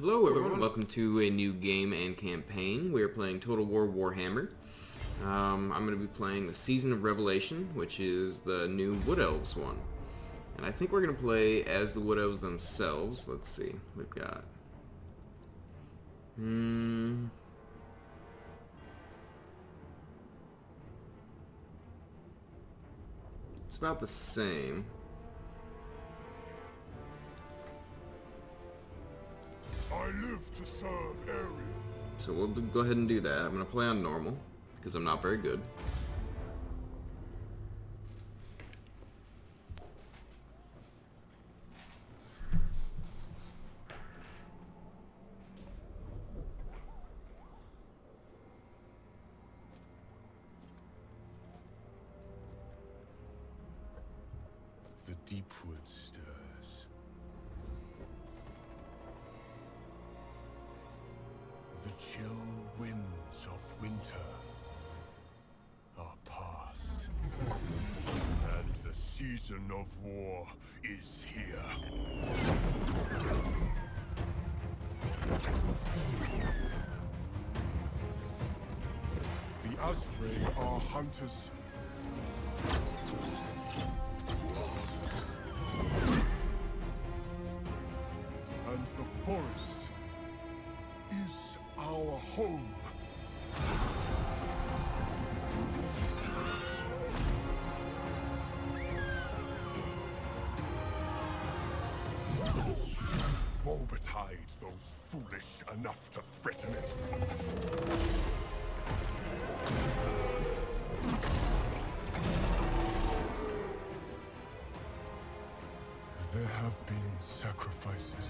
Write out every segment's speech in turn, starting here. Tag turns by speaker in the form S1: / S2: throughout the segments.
S1: Hello everyone, welcome to a new game and campaign. We are playing Total War Warhammer. I'm going to be playing the Season of Revelation, which is the new Wood Elves one. And I think we're going to play as the Wood Elves themselves. Let's see, we've got... It's about the same.
S2: I live to serve Ariel.
S1: So we'll go ahead and do that. I'm going to play on normal, because I'm not very good.
S2: The deep wood stirs. The chill winds of winter are past, and the season of war is here. The Asray are hunters. And the forest is our home. Woe betide those foolish enough to threaten it. There have been sacrifices,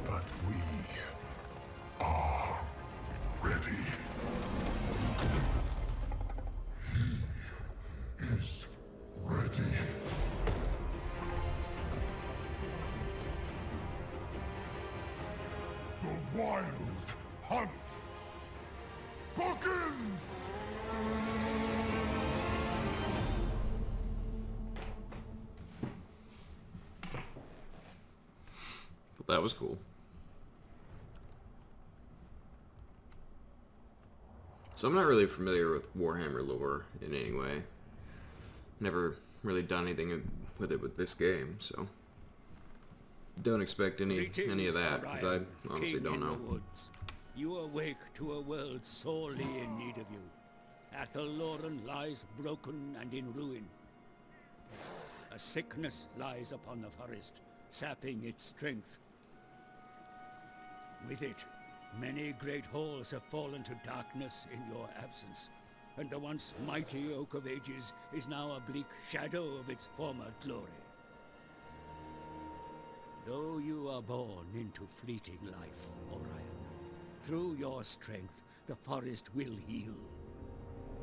S2: but we are ready. He is ready. The wild hunt begins!
S1: That was cool. So I'm not really familiar with Warhammer lore in any way. Never really done anything with it with this game, so don't expect any of that, because I honestly don't know.
S3: You awake to a world sorely in need of you. Athelloren lies broken and in ruin. A sickness lies upon the forest, sapping its strength. With it, many great halls have fallen to darkness in your absence, and the once mighty Oak of Ages is now a bleak shadow of its former glory. Though you are born into fleeting life, Orion, through your strength, the forest will heal.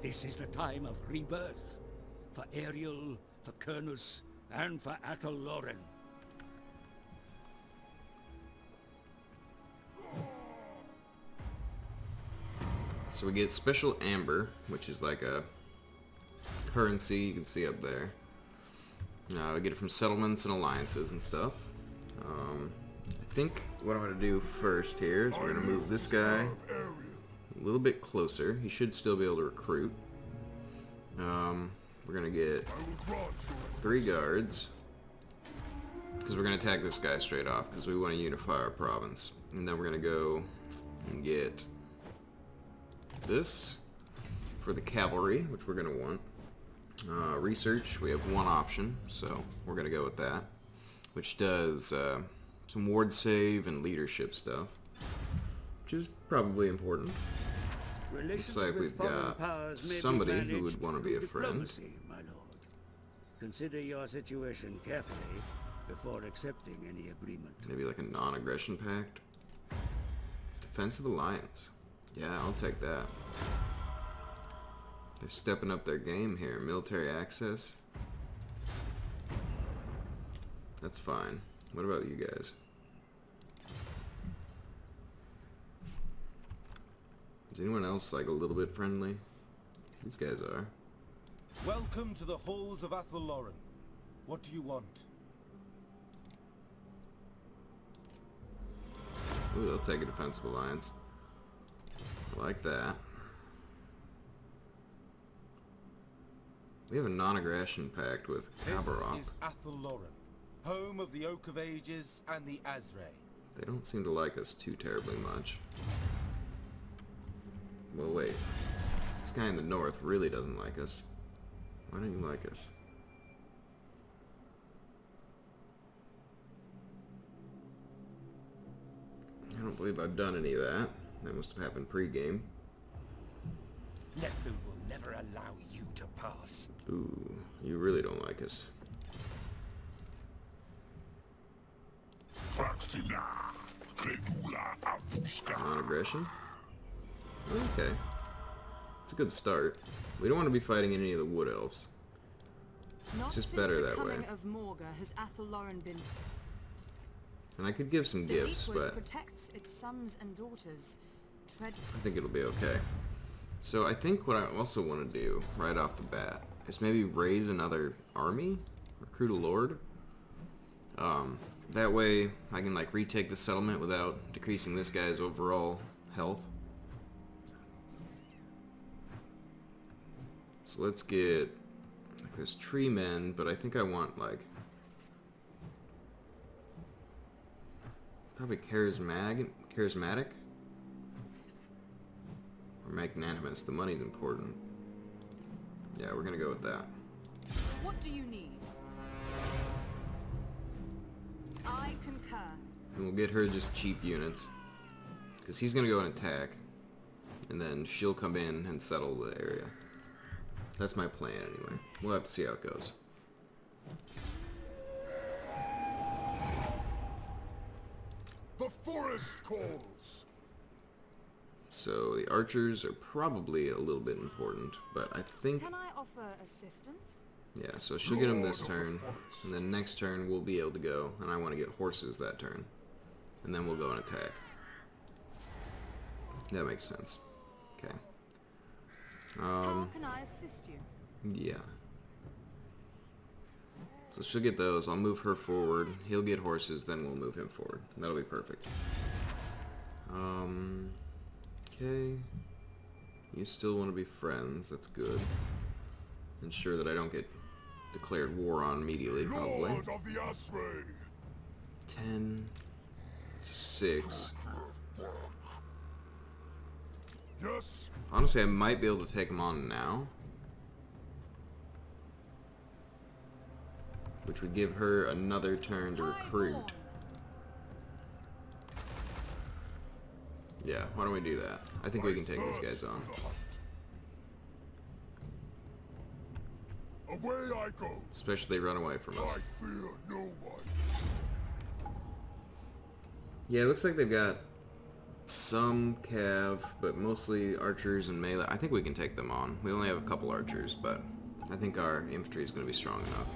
S3: This is the time of rebirth, for Ariel, for Kernus, and for Athelloren.
S1: So we get special amber, which is like a currency you can see up there. We get it from settlements and alliances and stuff. I think what I'm going to do first here is we're going to move this guy a little bit closer. He should still be able to recruit. We're going to get 3 guards, because we're going to attack this guy straight off, because we want to unify our province. And then we're going to go and get this for the cavalry, which we're going to want. Research, we have 1 option, so we're going to go with that, which does some ward save and leadership stuff, which is probably important. Looks like we've got somebody who would want to be a friend.
S3: My lord. Consider your situation carefully before accepting any agreement.
S1: Maybe like a non-aggression pact. Defensive alliance. Yeah, I'll take that. They're stepping up their game here. Military access. That's fine. What about you guys? Is anyone else like a little bit friendly? These guys are.
S4: Welcome to the halls of Athelloren. What do you want?
S1: Ooh, they'll take a defensive alliance. I like that. We have a non-aggression pact with Kabarok.
S4: This is Athel-Loren, home of the Oak of Ages and the Azray.
S1: They don't seem to like us too terribly much. Well, wait. This guy in the north really doesn't like us. Why don't you like us? I don't believe I've done any of that. That must have happened pre-game.
S4: Nethu will never allow you to pass.
S1: Ooh, you really don't like us. Non-aggression? Okay. It's a good start. We don't want to be fighting any of the Wood Elves. It's just better that way.
S5: Of Morga has Athel-Loren been...
S1: And I could give some gifts, but
S5: protects its sons and daughters.
S1: I think it'll be okay. So I think what I also want to do right off the bat is maybe raise another army, recruit a lord. That way I can like retake the settlement without decreasing this guy's overall health. So let's get like there's tree men, but I think I want like probably charismatic or magnanimous. The money's important. Yeah, we're gonna go with that.
S5: What do you need? I concur.
S1: And we'll get her just cheap units, because he's gonna go and attack, and then she'll come in and settle the area. That's my plan anyway. We'll have to see how it goes.
S2: The forest calls.
S1: So the archers are probably a little bit important, but I think
S5: Can I offer assistance?
S1: yeah. So she'll get him this turn, and then next turn we'll be able to go, and I want to get horses that turn, and then we'll go and attack. That makes sense. Okay.
S5: How can I assist you?
S1: Yeah. So she'll get those. I'll move her forward. He'll get horses, then we'll move him forward. That'll be perfect. Okay. You still want to be friends. That's good. Ensure that I don't get declared war on immediately, probably.
S2: Lord of the Azray.
S1: 10 to 6.
S2: Yes.
S1: Honestly, I might be able to take him on now. Which would give her another turn to recruit. Yeah, why don't we do that? I think we can take these guys on.
S2: Away I go.
S1: Especially run away from
S2: I
S1: us.
S2: fear no one.
S1: Yeah, it looks like they've got some cav, but mostly archers and melee. I think we can take them on. We only have a couple archers, but I think our infantry is going to be strong enough.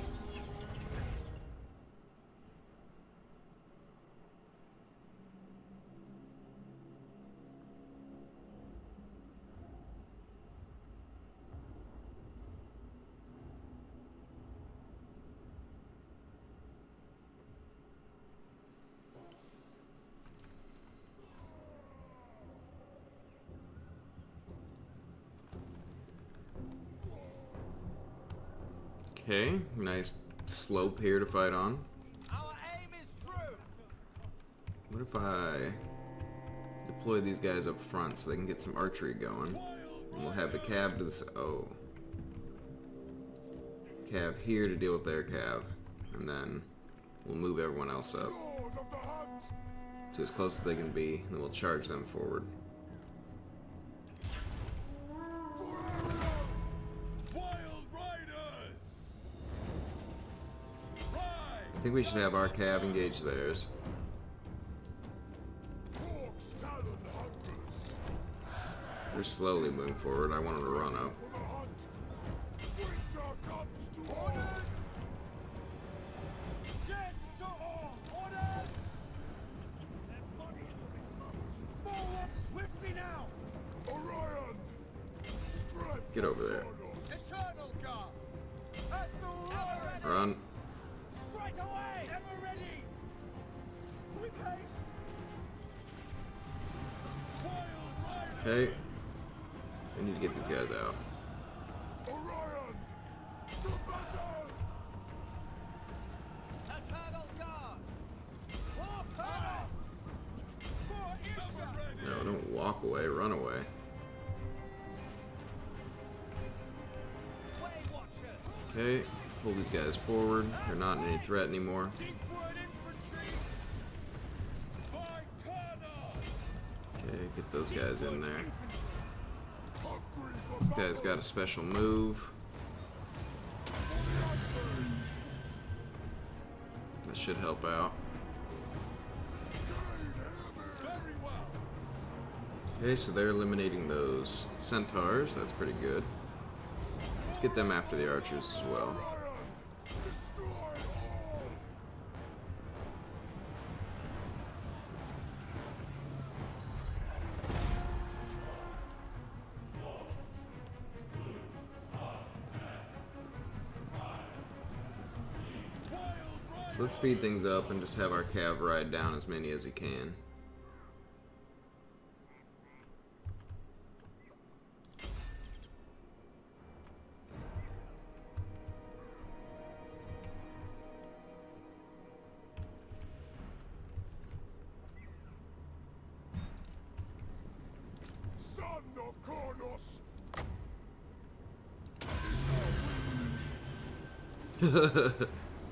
S1: Okay, nice slope here to fight on.
S4: Our aim is true.
S1: What if I deploy these guys up front so they can get some archery going? And we'll have the cav to this. Oh. Cav here to deal with their cav. And then we'll move everyone else up
S2: Lord of the hunt.
S1: to as close as they can be, and then we'll charge them forward.
S2: Wild riders.
S1: I think we should have our cav engage theirs.
S2: Hawk's talon hunters.
S1: They're slowly moving forward. I want them to run up.
S2: For the hunt. Winter comes to orders.
S4: Dead to all orders. Their body forward swiftly now.
S2: Orion. Strength.
S1: Get over there.
S4: Eternal God. At the ready.
S1: Run.
S4: Straight away. Ever ready. With haste.
S1: Okay. I need to get these guys out.
S2: Orion! To battle!
S4: Eternal God! For Paris! For Isha!
S1: No, don't walk away, run away.
S4: Way Watchers!
S1: Okay, pull these guys forward. They're not any threat anymore.
S4: Deepwood Infantry! By Colonel!
S1: Okay, get those guys in there.
S2: Hungry for
S1: This guy's got a special move. That should help out.
S2: very well.
S1: Okay, so they're eliminating those centaurs. That's pretty good. Let's get them after the archers as well.
S2: Orion! Destroy all!
S1: So let's speed things up and just have our cav ride down as many as he can.
S2: Son of Kronos!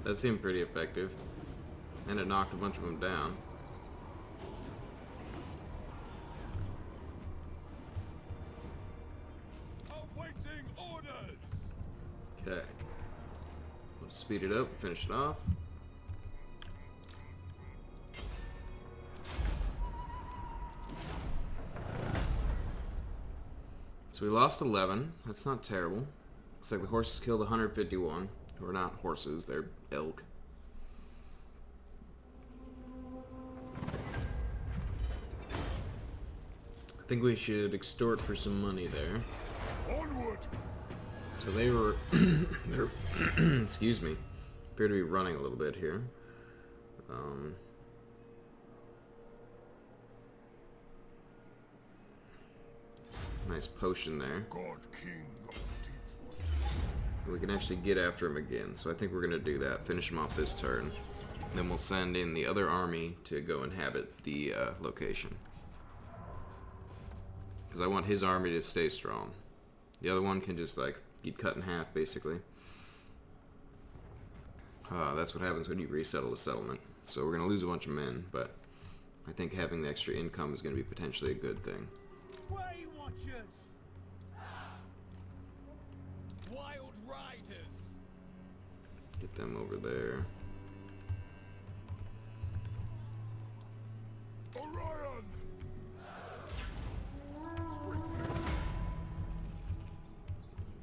S1: That seemed pretty effective. And it knocked a bunch of them down.
S2: Awaiting orders!
S1: Okay. Let's speed it up, finish it off. So we lost 11. That's not terrible. Looks like the horses killed 151. Or not horses, they're elk. I think we should extort for some money there.
S2: Onward!
S1: So they were, they're, excuse me, appear to be running a little bit here. Nice potion there.
S2: God King of Deepwood.
S1: We can actually get after him again, so I think we're going to do that. Finish him off this turn. Then we'll send in the other army to go inhabit the location. Because I want his army to stay strong. The other one can just, like, get cut in half, basically. That's what happens when you resettle a settlement. So we're going to lose a bunch of men, but I think having the extra income is going to be potentially a good thing.
S4: Way Watchers! Wild Riders!
S1: Get them over there.
S2: Orion!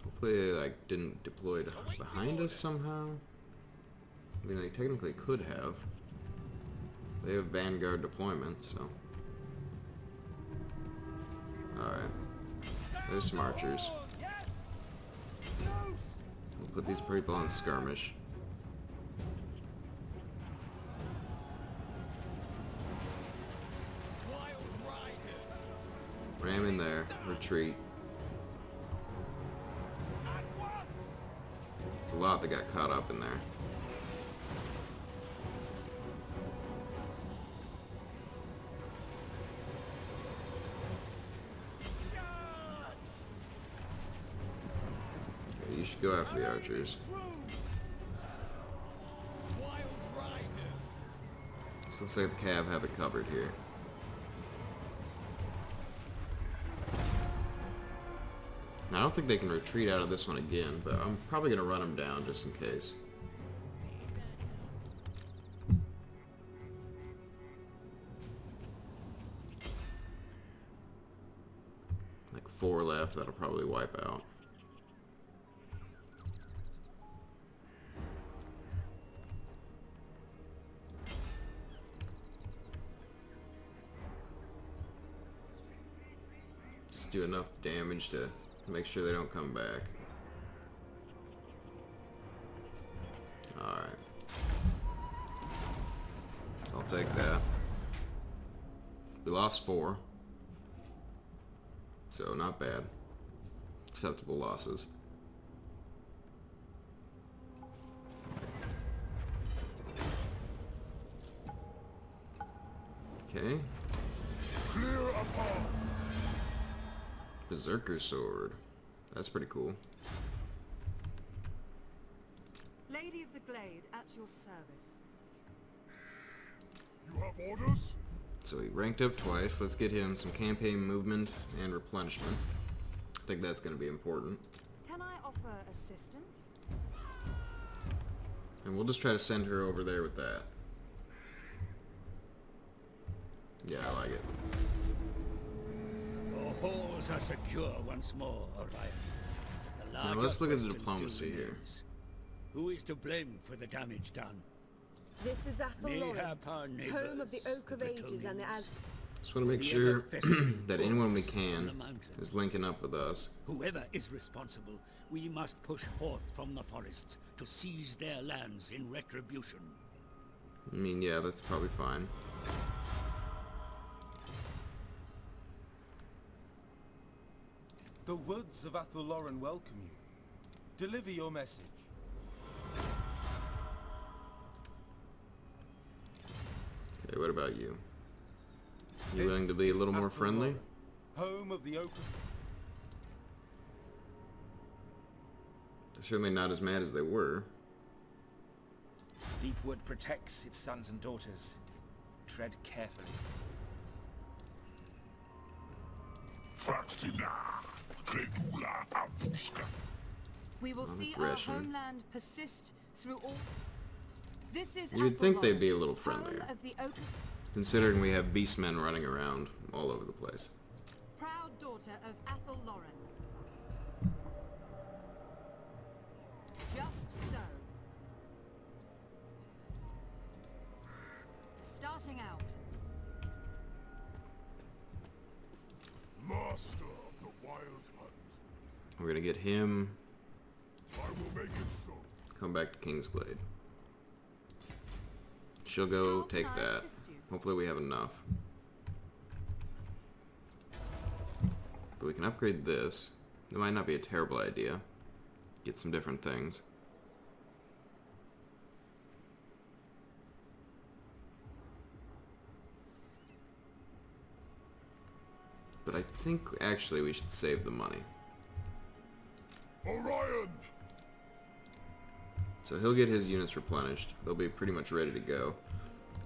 S1: Hopefully they, like, didn't deploy behind us somehow. I mean, they technically could have. They have Vanguard deployment, so. Alright. There's some archers.
S4: Yes!
S1: We'll put these people on skirmish.
S4: Wild Riders!
S1: Ram in there. Retreat.
S4: At once!
S1: It's a lot that got caught up in there. Okay, you should go after the archers.
S4: Wild Riders!
S1: This looks like the Cav have it covered here. Now, I don't think they can retreat out of this one again, but I'm probably going to run them down just in case. Like 4 left, that'll probably wipe out. Just do enough damage to make sure they don't come back. Alright. I'll take that. We lost 4. So not bad. Acceptable losses. Okay.
S2: Clear a path.
S1: Berserker sword. That's pretty cool.
S5: Lady of the Glade, at your service.
S2: You have orders?
S1: So he ranked up twice. Let's get him some campaign movement and replenishment. I think that's going to be important.
S5: Can I offer assistance?
S1: And we'll just try to send her over there with that. Yeah, I like it.
S3: Your halls are secure once more, Orion. The
S1: Now
S3: larger
S1: let's look at the
S3: question
S1: diplomacy
S3: still
S1: here.
S3: remains. Who is to blame for the damage done?
S6: This is Athelloren,
S3: Mayhap our neighbors,
S6: home of the Oak of
S3: the
S6: Ages and the
S3: Bretonians.
S1: Just want to make
S3: The
S1: sure
S3: ever-festering
S1: that anyone we
S3: wolves
S1: can
S3: on the mountains.
S1: is linking up with us.
S3: Whoever is responsible, we must push forth from the forests to seize their lands in retribution.
S1: I mean, yeah, that's probably fine.
S4: The woods of Athelloren welcome you. Deliver your message.
S1: Okay, what about you? You
S4: This
S1: willing to be a
S4: is
S1: little more friendly?
S4: Athelloren, home of the Oak of...
S1: They're certainly not as mad as they were.
S7: Deepwood protects its sons and daughters. Tread carefully.
S2: Faxina. Credula abusca.
S5: We will see our
S1: aggression.
S5: homeland persist through all... This is
S1: You would think they'd
S5: Athelloren,
S1: be a little
S5: home
S1: friendlier,
S5: of the Oak,
S1: considering we have beastmen running around all over the place.
S5: proud daughter of Athelloren. Just so. Starting out.
S2: Master of the wild hunt.
S1: We're gonna get him,
S2: I will make it so.
S1: come back to Kingsglade. She'll go
S5: How
S1: take
S5: can I
S1: that.
S5: assist you?
S1: Hopefully we have enough. But we can upgrade this. It might not be a terrible idea. Get some different things. But I think actually we should save the money.
S2: Orion!
S1: So he'll get his units replenished. They'll be pretty much ready to go.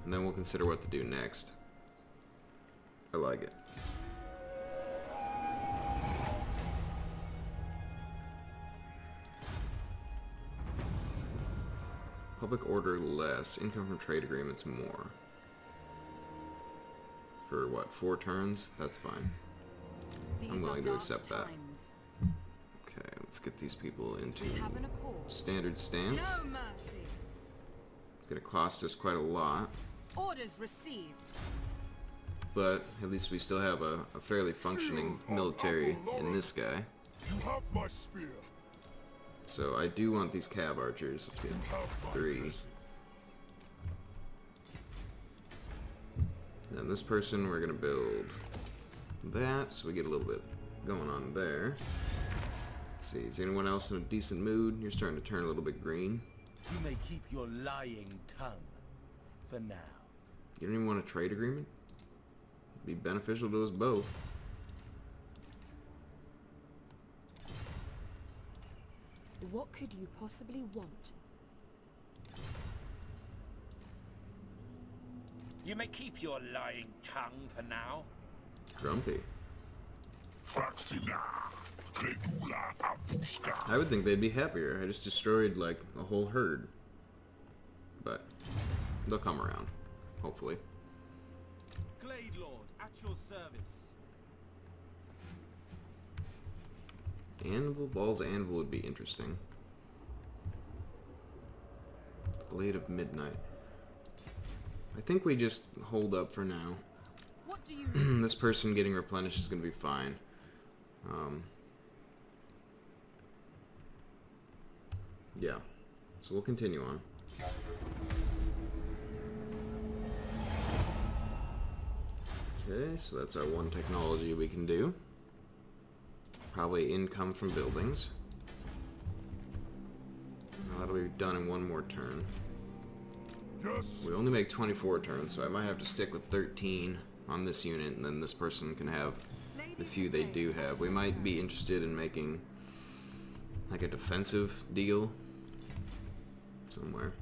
S1: And then we'll consider what to do next. I like it. Public order less. Income from trade agreements more. For what, 4 turns? That's fine.
S5: These
S1: I'm willing
S5: are
S1: to
S5: dark
S1: accept that.
S5: times.
S1: Okay, let's get these people into
S5: We have an accord.
S1: standard stance.
S5: No mercy.
S1: It's gonna cost us quite a lot,
S5: Orders received.
S1: but at least we still have a fairly functioning military in this guy.
S2: You have my spear.
S1: So I do want these cav archers. Let's get
S2: You have my
S1: 3.
S2: blessing.
S1: And this person we're gonna build that, so we get a little bit going on there. Let's see, is anyone else in a decent mood? You're starting to turn a little bit green.
S4: You may keep your lying tongue for now.
S1: You don't even want a trade agreement? It'd be beneficial to us both.
S6: What could you possibly want?
S7: You may keep your lying tongue for now.
S1: Grumpy.
S2: Faxina. Credula abusca.
S1: I would think they'd be happier. I just destroyed like a whole herd. But they'll come around, hopefully.
S4: Glade Lord, at your service.
S1: Anvil, Ball's Anvil would be interesting. Blade of Midnight. I think we just hold up for now.
S5: What do you need?
S1: This person getting replenished is going to be fine. Yeah. So we'll continue on. Okay, so that's our one technology we can do. Probably income from buildings. That'll be done in one more turn.
S2: Yes.
S1: We only make 24 turns, so I might have to stick with 13 on this unit, and then this person can have the few they do have. We might be interested in making like a defensive deal somewhere.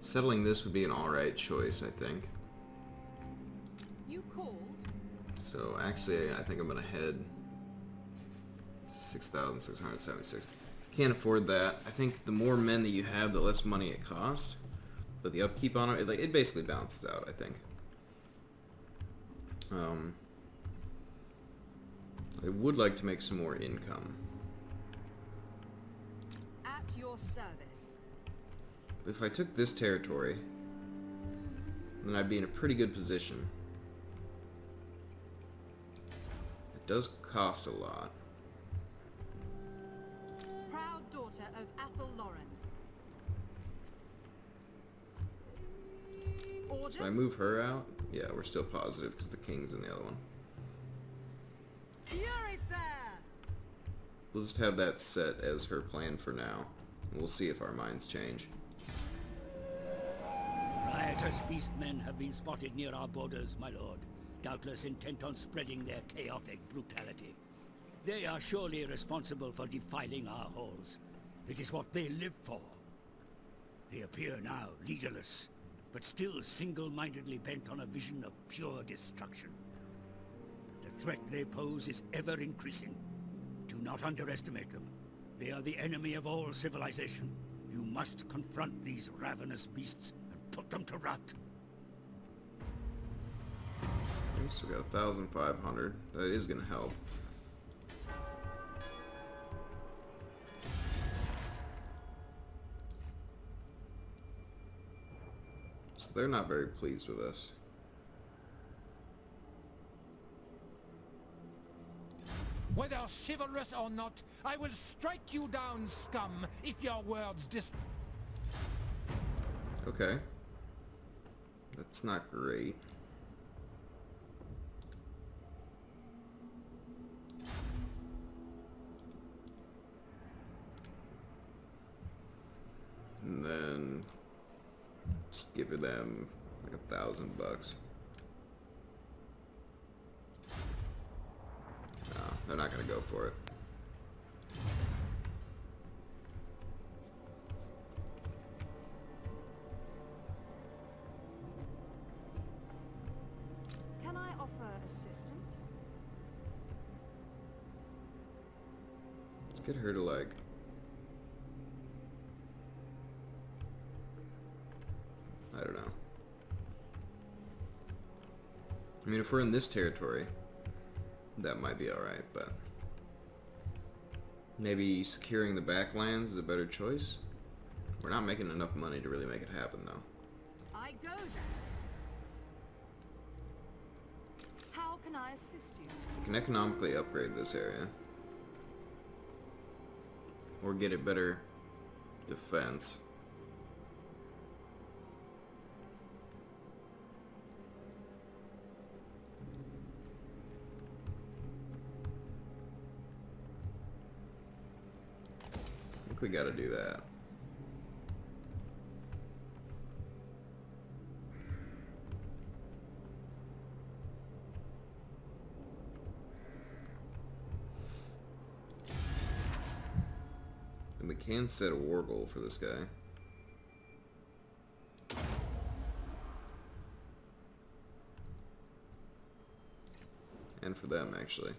S1: Settling this would be an alright choice, I think.
S5: You called?
S1: So actually, I think I'm gonna head 6,676. Can't afford that. I think the more men that you have, the less money it costs. But the upkeep on it, it basically balances out, I think. I would like to make some more income.
S5: At your service.
S1: If I took this territory, then I'd be in a pretty good position. It does cost a lot.
S5: Proud daughter of Athel Lauren. Orders?
S1: So I move her out. Yeah, we're still positive because the king's in the other one.
S5: Fury Fair!
S1: We'll just have that set as her plan for now. We'll see if our minds change.
S3: Riotous beastmen have been spotted near our borders, my lord, doubtless intent on spreading their chaotic brutality. They are surely responsible for defiling our halls. It is what they live for. They appear now leaderless, but still single-mindedly bent on a vision of pure destruction. The threat they pose is ever increasing. Do not underestimate them. They are the enemy of all civilization. You must confront these ravenous beasts and put them to rout.
S1: Okay, so we got 1,500. That is going to help. So they're not very pleased with us.
S8: Whether chivalrous or not, I will strike you down, scum, if your words
S1: Okay. That's not great. And then just give them like $1,000. No, they're not gonna go for it.
S5: Can I offer assistance?
S1: Let's get her to like... I don't know. I mean, if we're in this territory, that might be alright, but... maybe securing the backlands is a better choice? We're not making enough money to really make it happen, though.
S5: I go there. How can I assist you?
S1: We can economically upgrade this area. Or get a better defense. I think we gotta do that. And we can set a war goal for this guy. And for them, actually.